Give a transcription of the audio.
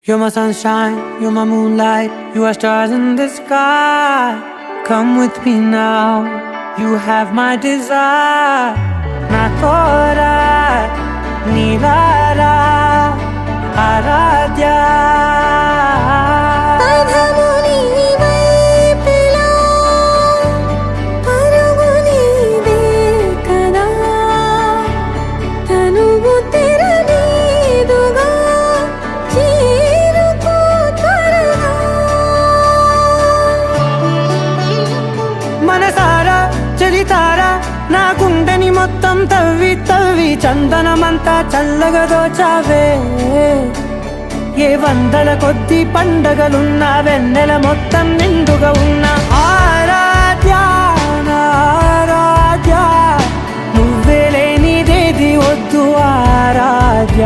You're my sunshine, you're my moonlight, you are stars in the sky. Come with me now, you have my desire. Na tora, nilara, aradhya. మనసారా చలితారా నా గుండెని మొత్తం తవ్వి తవ్వి చందనమంతా చల్లగా దోచావే. ఏ వందల కొద్ది పండగలున్నా వెన్నెల మొత్తం నిండుగా ఉన్న ఆరాధ్య నా ఆరాధ్య, నువ్వే లేనిదేది వద్దు ఆరాధ్య.